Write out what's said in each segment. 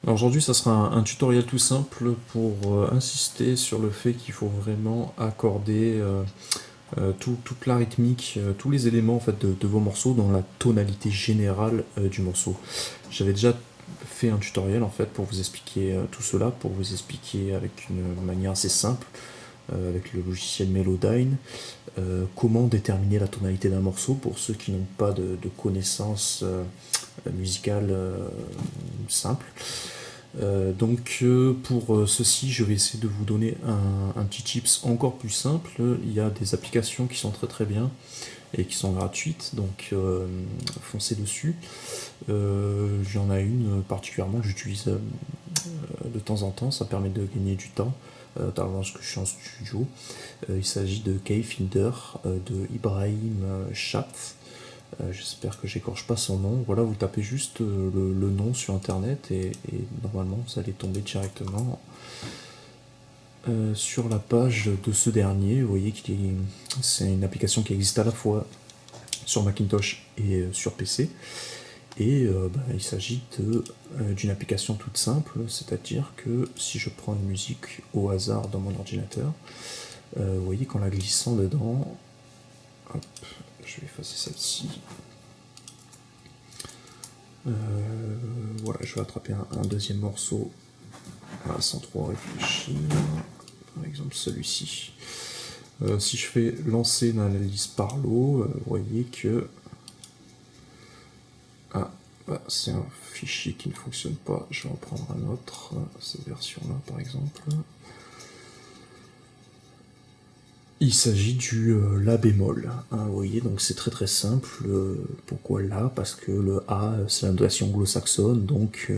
Alors aujourd'hui, ça sera un tutoriel tout simple pour insister sur le fait qu'il faut vraiment accorder toute la rythmique, tous les éléments en fait, de vos morceaux dans la tonalité générale du morceau. J'avais déjà fait un tutoriel en fait pour vous expliquer tout cela, pour vous expliquer avec une manière assez simple, avec le logiciel Melodyne, comment déterminer la tonalité d'un morceau pour ceux qui n'ont pas de connaissances musicales simples. Pour ceci, je vais essayer de vous donner un petit tips encore plus simple. Il y a des applications qui sont très très bien et qui sont gratuites, donc foncez dessus. J'en ai une particulièrement que j'utilise de temps en temps, ça permet de gagner du temps, notamment lorsque je suis en studio. Il s'agit de Kfinder de Ibrahim Chat. J'espère que j'écorche pas son nom. Voilà, vous tapez juste le nom sur internet et normalement vous allez tomber directement sur la page de ce dernier. Vous voyez que c'est une application qui existe à la fois sur Macintosh et sur PC. Et il s'agit d'une application toute simple, c'est-à-dire que si je prends une musique au hasard dans mon ordinateur, vous voyez qu'en la glissant dedans, hop, je vais effacer celle-ci. Voilà, je vais attraper un deuxième morceau sans trop réfléchir. Par exemple celui-ci. Si je fais lancer une analyse Parlo, vous voyez que c'est un fichier qui ne fonctionne pas. Je vais en prendre un autre, cette version-là par exemple. Il s'agit du La bémol. Vous voyez, donc c'est très très simple. Pourquoi La? Parce que le A, c'est la notation anglo-saxonne, donc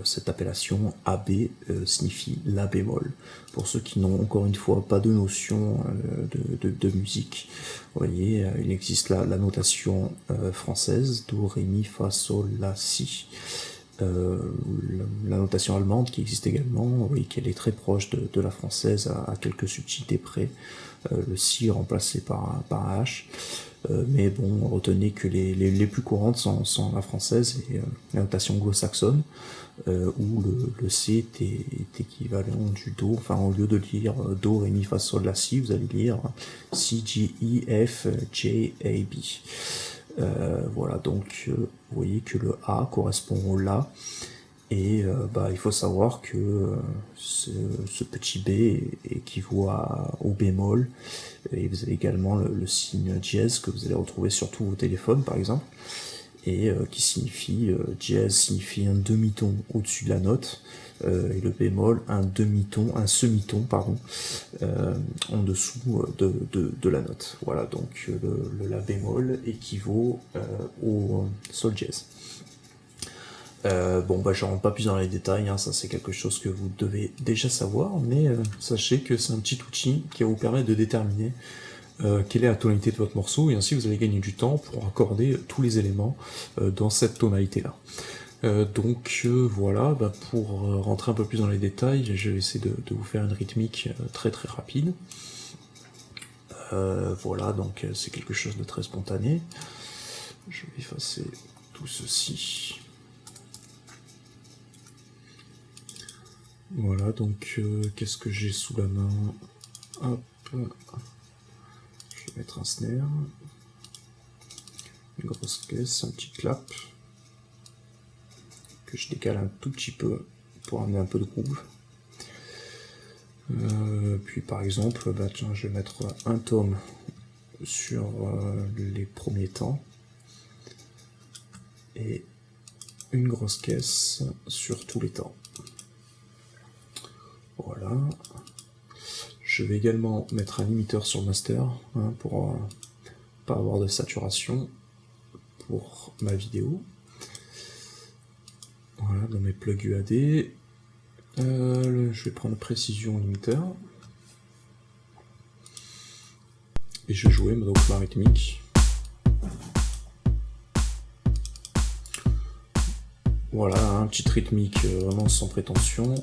cette appellation AB signifie La bémol. Pour ceux qui n'ont encore une fois pas de notion de musique, vous voyez, il existe la notation française, Do, Ré, Mi, Fa, Sol, La, Si. La notation allemande qui existe également, vous voyez qu'elle est très proche de la française à quelques subtilités près, le si remplacé par un h, mais bon, retenez que les plus courantes sont la française et la notation anglo-saxonne, où le C est équivalent du Do, enfin au lieu de lire Do, Ré, Mi, Fa, Sol, La, Si, vous allez lire C, G, E, F, J, A, B. Voilà, donc vous voyez que le A correspond au La, et il faut savoir que ce petit B équivaut au bémol, et vous avez également le signe dièse que vous allez retrouver sur tous vos téléphones par exemple, et qui signifie, dièse signifie un demi-ton au-dessus de la note, et le bémol un demi-ton, un semi-ton pardon, en dessous de la note. Voilà, donc le La bémol équivaut au sol dièse. Je rentre pas plus dans les détails, hein, ça c'est quelque chose que vous devez déjà savoir, mais sachez que c'est un petit outil qui va vous permettre de déterminer quelle est la tonalité de votre morceau, et ainsi vous allez gagner du temps pour accorder tous les éléments dans cette tonalité-là. Voilà, pour rentrer un peu plus dans les détails, je vais essayer de vous faire une rythmique très très rapide. Voilà, donc c'est quelque chose de très spontané. Je vais effacer tout ceci. Voilà, donc qu'est-ce que j'ai sous la main? Hop, je vais mettre un snare, une grosse caisse, un petit clap, que je décale un tout petit peu pour amener un peu de groove. Puis par exemple, je vais mettre un tome sur les premiers temps et une grosse caisse sur tous les temps. Voilà. Je vais également mettre un limiteur sur le master pour pas avoir de saturation pour ma vidéo. Voilà, dans mes plugs UAD. Je vais prendre précision limiteur. Et je vais jouer donc ma rythmique. Voilà, petite rythmique vraiment sans prétention.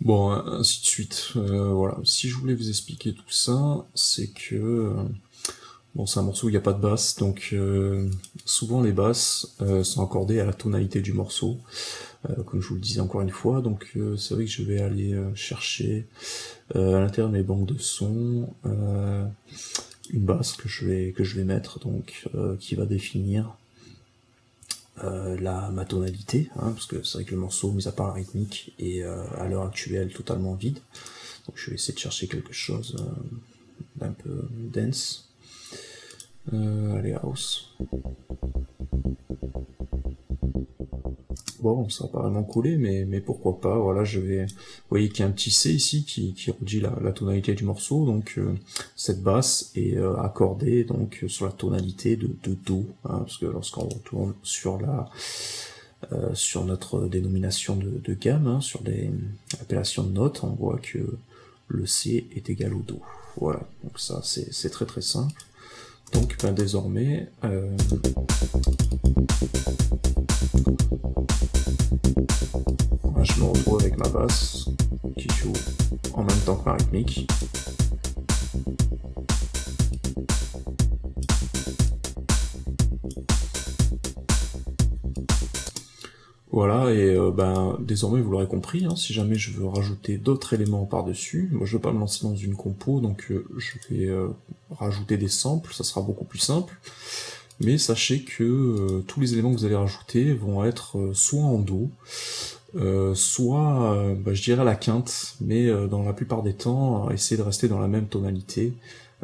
Bon, ainsi de suite. Voilà. Si je voulais vous expliquer tout ça, c'est que bon, c'est un morceau où il n'y a pas de basse, donc souvent les basses sont accordées à la tonalité du morceau, comme je vous le disais encore une fois. Donc c'est vrai que je vais aller chercher à l'intérieur de mes banques de sons une basse que je vais mettre, donc qui va définir ma tonalité, hein, parce que c'est vrai que le morceau, mis à part la rythmique, est à l'heure actuelle totalement vide. Donc je vais essayer de chercher quelque chose d'un peu dense. Allez, house. Bon, ça va pas vraiment coller, mais pourquoi pas. Voilà, vous voyez qu'il y a un petit C ici qui redit la tonalité du morceau, donc cette basse est accordée donc sur la tonalité de Do, hein, parce que lorsqu'on retourne sur sur notre dénomination de gamme, hein, sur l'apellation de notes, on voit que le C est égal au Do. Voilà, donc ça c'est très très simple. Donc ben, désormais, je me retrouve avec ma basse qui joue en même temps que ma rythmique. Voilà, et ben désormais vous l'aurez compris, hein, si jamais je veux rajouter d'autres éléments par-dessus, moi je veux pas me lancer dans une compo, donc je vais rajouter des samples, ça sera beaucoup plus simple. Mais sachez que tous les éléments que vous allez rajouter vont être soit en Do, soit je dirais la quinte, mais dans la plupart des temps, essayez de rester dans la même tonalité,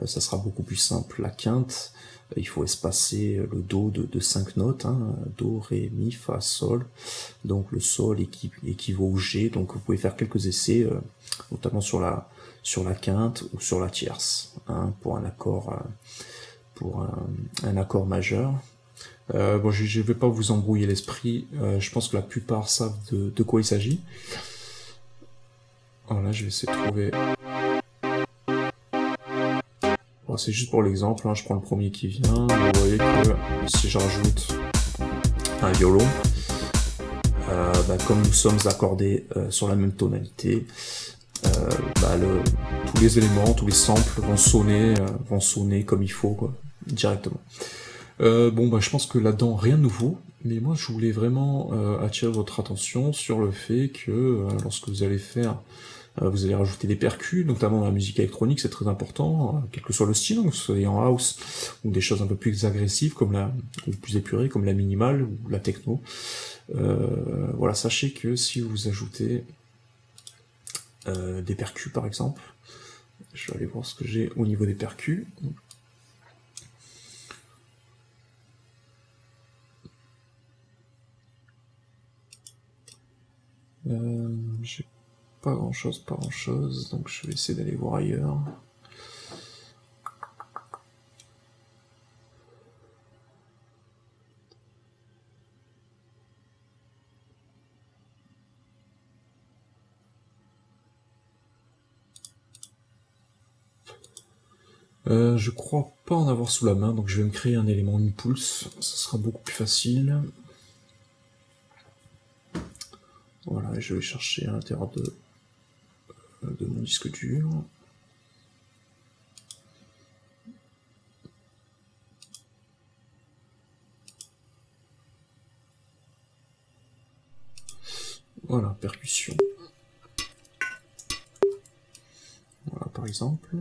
ça sera beaucoup plus simple. La quinte, il faut espacer le Do de 5 notes, hein, Do, Ré, Mi, Fa, Sol, donc le Sol équivaut au G, donc vous pouvez faire quelques essais, notamment sur la quinte ou sur la tierce, hein, pour un accord majeur. Bon, je vais pas vous embrouiller l'esprit, je pense que la plupart savent de quoi il s'agit. Voilà, je vais essayer de trouver... Bon, c'est juste pour l'exemple, hein, je prends le premier qui vient, vous voyez que si je rajoute un violon, comme nous sommes accordés sur la même tonalité, tous les éléments, tous les samples vont sonner comme il faut, quoi, directement. Je pense que là-dedans, rien de nouveau, mais moi je voulais vraiment attirer votre attention sur le fait que lorsque vous allez vous allez rajouter des percus, notamment dans la musique électronique, c'est très important, quel que soit le style, hein, que ce soit en house, ou des choses un peu plus agressives, ou plus épurées, comme la minimale, ou la techno. Voilà, sachez que si vous ajoutez des percus par exemple, je vais aller voir ce que j'ai au niveau des percus. J'ai pas grand chose, donc je vais essayer d'aller voir ailleurs. Je crois pas en avoir sous la main, donc je vais me créer un élément impulse, ça sera beaucoup plus facile. Voilà, je vais chercher à l'intérieur de mon disque dur. Voilà, percussion. Voilà, par exemple.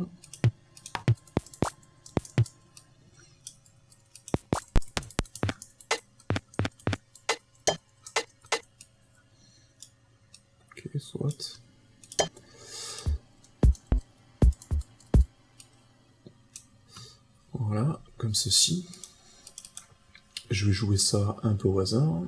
Ok, soit. Voilà, comme ceci. Je vais jouer ça un peu au hasard.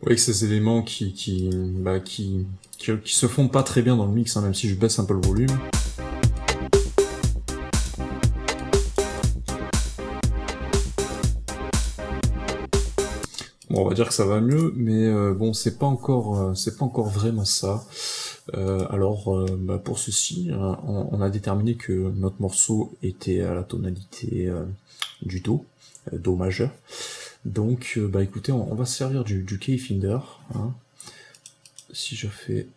Oui, ces éléments qui se font pas très bien dans le mix, hein, même si je baisse un peu le volume. on va dire que ça va mieux, mais bon, c'est pas encore vraiment ça. Alors, pour ceci, on a déterminé que notre morceau était à la tonalité du Do, Do majeur. Donc, écoutez, on va se servir du key Finder. Hein. Si je fais,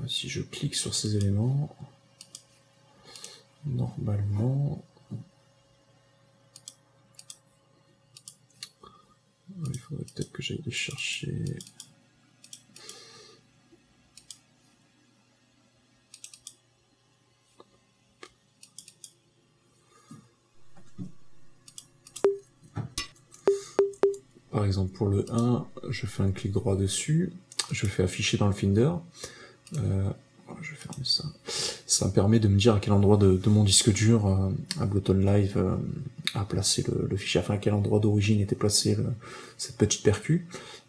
si je clique sur ces éléments, normalement, il faudrait peut-être que j'aille les chercher. Par exemple, pour le 1, je fais un clic droit dessus, je fais afficher dans le Finder. Je vais fermer ça. Ça me permet de me dire à quel endroit de mon disque dur Ableton Live a placé le fichier, enfin à quel endroit d'origine était placé cette petite percu,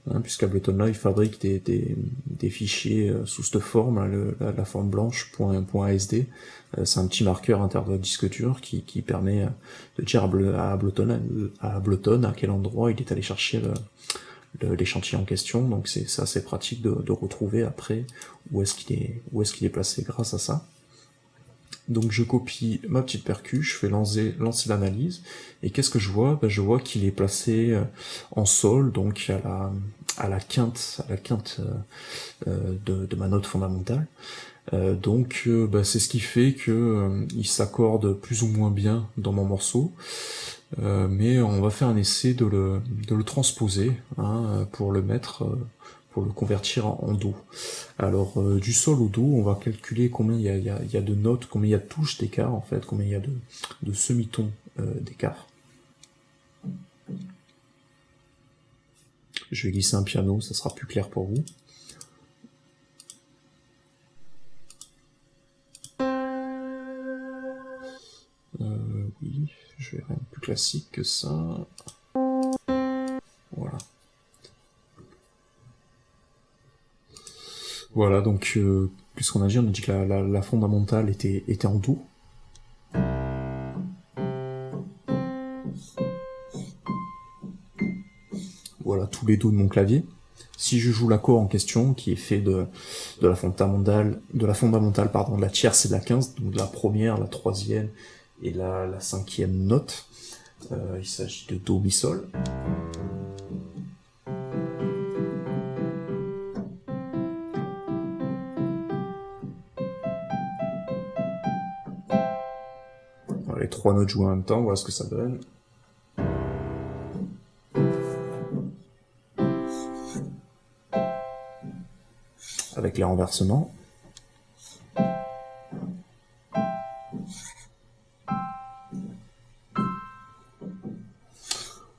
hein, puisque Ableton Live fabrique des fichiers sous cette forme, hein, la forme blanche, .asd. C'est un petit marqueur à l'intérieur de disque dur qui permet de dire à Ableton à quel endroit il est allé chercher l'échantillon en question, donc c'est assez pratique de retrouver après où est-ce qu'il est placé grâce à ça. Donc je copie ma petite percu, je fais lancer l'analyse, et qu'est-ce que je vois? Je vois qu'il est placé en sol, donc à la quinte de ma note fondamentale. Donc c'est ce qui fait que il s'accorde plus ou moins bien dans mon morceau. Mais on va faire un essai de le transposer, hein, pour le mettre, pour le convertir en Do. Alors du sol au Do, on va calculer combien il y a de notes, combien il y a de touches d'écart en fait, combien il y a de semitons d'écart. Je vais glisser un piano, ça sera plus clair pour vous. Oui, je vais rien de plus classique que ça. Voilà. Voilà, donc puisqu'on a dit, on a dit que la fondamentale était en Do. Voilà tous les Do de mon clavier. Si je joue l'accord en question, qui est fait de la fondamentale, de la tierce et de la quinze, donc de la première, la troisième et la cinquième note, il s'agit de Do, Mi, Sol. Voilà, les trois notes jouées en même temps, voilà ce que ça donne. Avec les renversements.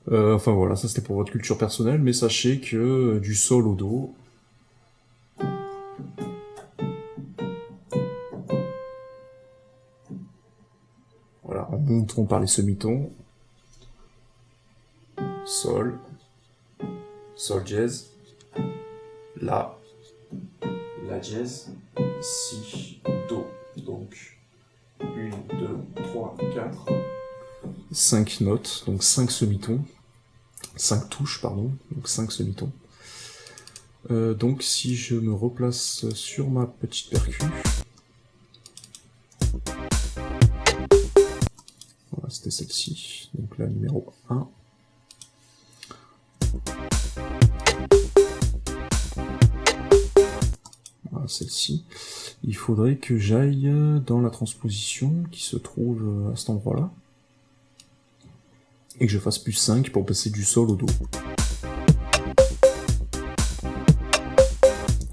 Enfin voilà, ça c'était pour votre culture personnelle, mais sachez que du sol au Do, voilà, en montant par les semitons, Sol, Sol dièse, La dièse, Si, Do. Donc 1, 2, 3, 4, 5 notes, donc 5 semitons, 5 touches, pardon, donc 5 semitons. Donc si je me replace sur ma petite percu, voilà, c'était celle-ci, donc la numéro 1. Voilà, celle-ci. Il faudrait que j'aille dans la transposition qui se trouve à cet endroit-là, et que je fasse +5 pour passer du sol au Do.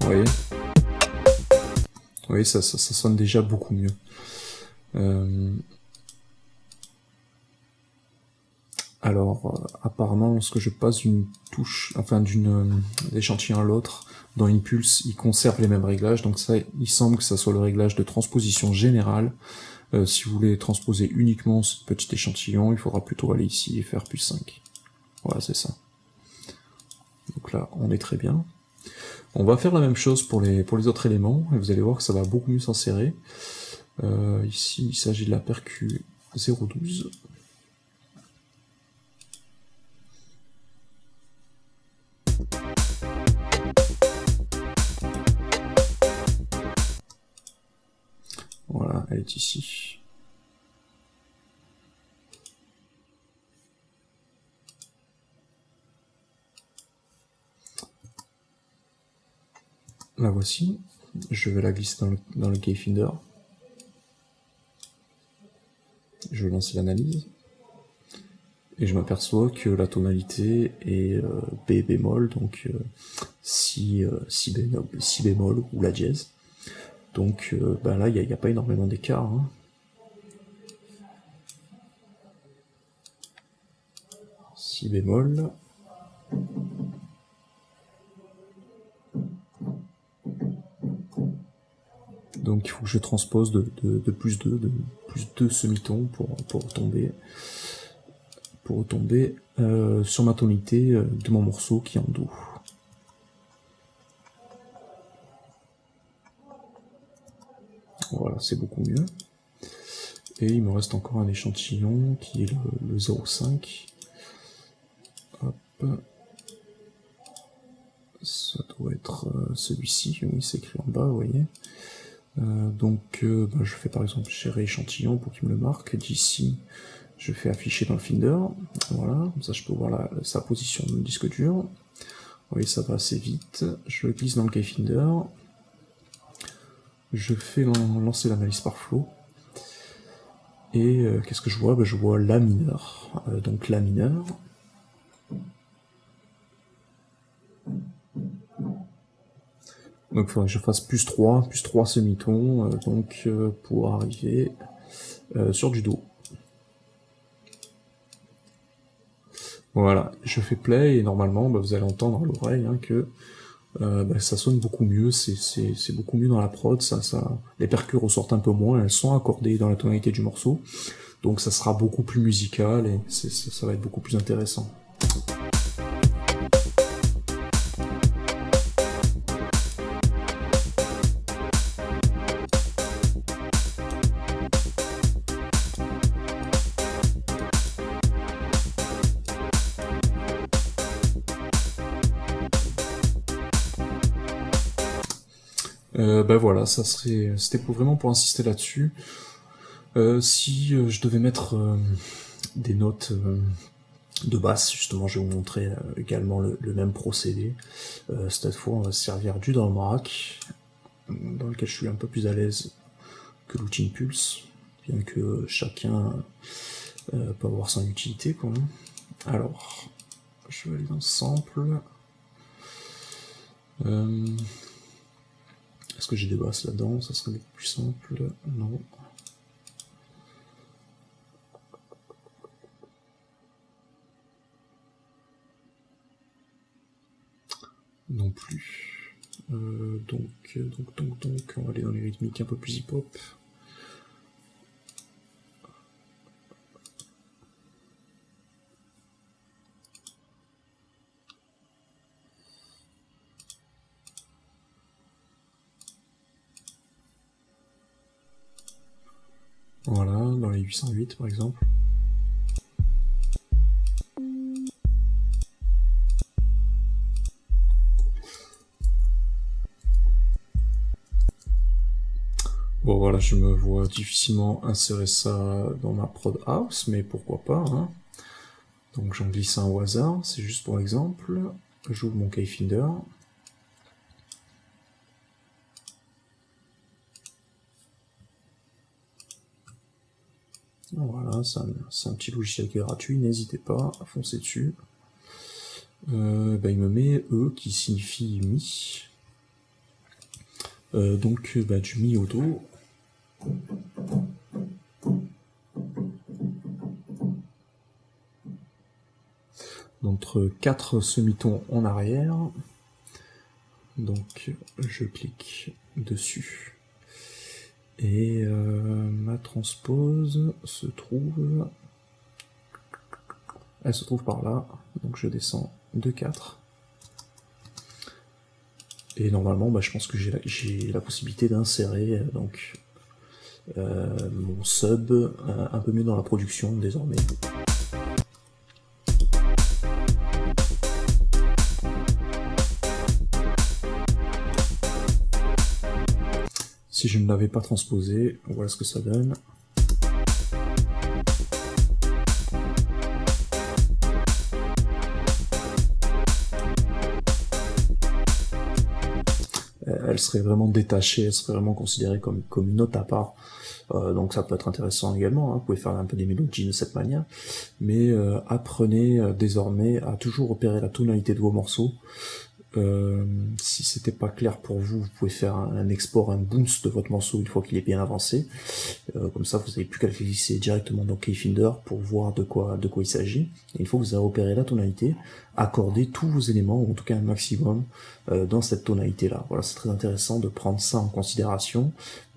Vous voyez ? Vous voyez, ça sonne déjà beaucoup mieux. Alors, apparemment, lorsque je passe d'une touche, enfin d'une échantillon à l'autre, dans une pulse, il conserve les mêmes réglages, donc ça, il semble que ça soit le réglage de transposition générale. Si vous voulez transposer uniquement ce petit échantillon, il faudra plutôt aller ici et faire +5. Voilà, c'est ça. Donc là, on est très bien. On va faire la même chose pour les autres éléments, et vous allez voir que ça va beaucoup mieux s'insérer. Ici, il s'agit de la percu 012. Elle est ici. La voici. Je vais la glisser dans le Keyfinder. Je vais lancer l'analyse. Et je m'aperçois que la tonalité est B bémol, donc si bémol ou la dièse. Donc ben là, il n'y a pas énormément d'écart. Hein. Si bémol. Donc il faut que je transpose de plus 2 semitons pour retomber sur ma tonalité de mon morceau qui est en Do. Voilà, c'est beaucoup mieux. Et il me reste encore un échantillon qui est le 0,5. Hop. Ça doit être celui-ci, oui, c'est écrit en bas, vous voyez. Je fais par exemple gérer échantillon pour qu'il me le marque. D'ici, je fais afficher dans le Finder. Voilà, comme ça je peux voir sa position dans le disque dur. Vous voyez, ça va assez vite. Je le glisse dans le Keyfinder. Je fais lancer l'analyse par flow. Et qu'est-ce que je vois? Je vois La mineur. Donc La mineur. Donc il faudrait que je fasse plus 3 semitons, pour arriver sur du Do. Voilà, je fais play et normalement vous allez entendre à l'oreille que ça sonne beaucoup mieux, c'est beaucoup mieux dans la prod, les percus ressortent un peu moins, elles sont accordées dans la tonalité du morceau, donc ça sera beaucoup plus musical et ça va être beaucoup plus intéressant. Voilà, c'était vraiment pour insister là-dessus. Si je devais mettre des notes de basse, justement, je vais vous montrer également le même procédé. Cette fois, on va se servir du drum rack, dans lequel je suis un peu plus à l'aise que l'outil Impulse, bien que chacun peut avoir son utilité, quoi. Alors, je vais aller dans Sample. Est-ce que j'ai des basses là-dedans? Ça serait beaucoup plus simple. Non. Non plus. Donc, on va aller dans les rythmiques un peu plus hip-hop. Voilà, dans les 808 par exemple. Bon voilà, je me vois difficilement insérer ça dans ma prod house, mais pourquoi pas, hein. Donc j'en glisse un au hasard, c'est juste pour l'exemple. J'ouvre mon Keyfinder. Voilà, c'est un petit logiciel qui est gratuit, n'hésitez pas à foncer dessus. Il me met E qui signifie Mi. Du Mi au Do. Entre 4 semitons en arrière. Donc je clique dessus. Et ma transpose se trouve... Elle se trouve par là, donc je descends de 4. Et normalement, je pense que j'ai la possibilité d'insérer mon sub un peu mieux dans la production désormais. Si je ne l'avais pas transposé, voilà ce que ça donne. Elle serait vraiment détachée, elle serait vraiment considérée comme une note à part. Donc ça peut être intéressant également, hein. Vous pouvez faire un peu des mélodies de cette manière, mais apprenez désormais à toujours repérer la tonalité de vos morceaux. Si c'était pas clair pour vous, vous pouvez faire un export, un bounce de votre morceau une fois qu'il est bien avancé. Comme ça, vous n'avez plus qu'à le glisser directement dans Keyfinder pour voir de quoi il s'agit. Et une fois que vous avez repéré la tonalité, accordez tous vos éléments, ou en tout cas un maximum, dans cette tonalité-là. Voilà, c'est très intéressant de prendre ça en considération,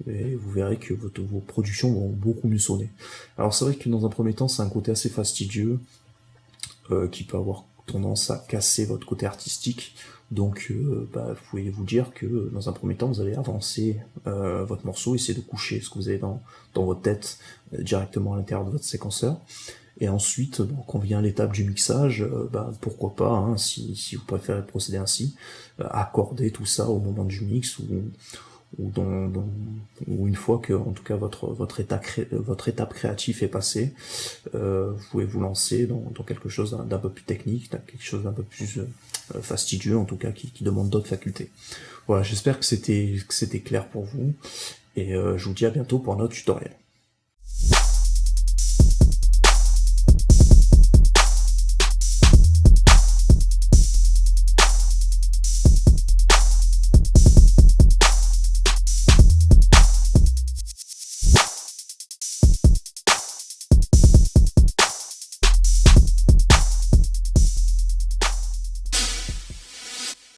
et vous verrez que vos productions vont beaucoup mieux sonner. Alors c'est vrai que dans un premier temps, c'est un côté assez fastidieux, qui peut avoir tendance à casser votre côté artistique. Donc vous pouvez vous dire que dans un premier temps vous allez avancer votre morceau, essayer de coucher ce que vous avez dans votre tête directement à l'intérieur de votre séquenceur, et ensuite quand vient l'étape du mixage, pourquoi pas, hein, si vous préférez procéder ainsi, accorder tout ça au moment du mix, ou une fois que en tout cas votre étape créative est passée, vous pouvez vous lancer dans quelque chose d'un peu plus technique, dans quelque chose d'un peu plus fastidieux, en tout cas qui demande d'autres facultés. Voilà, j'espère que c'était clair pour vous, et je vous dis à bientôt pour un autre tutoriel.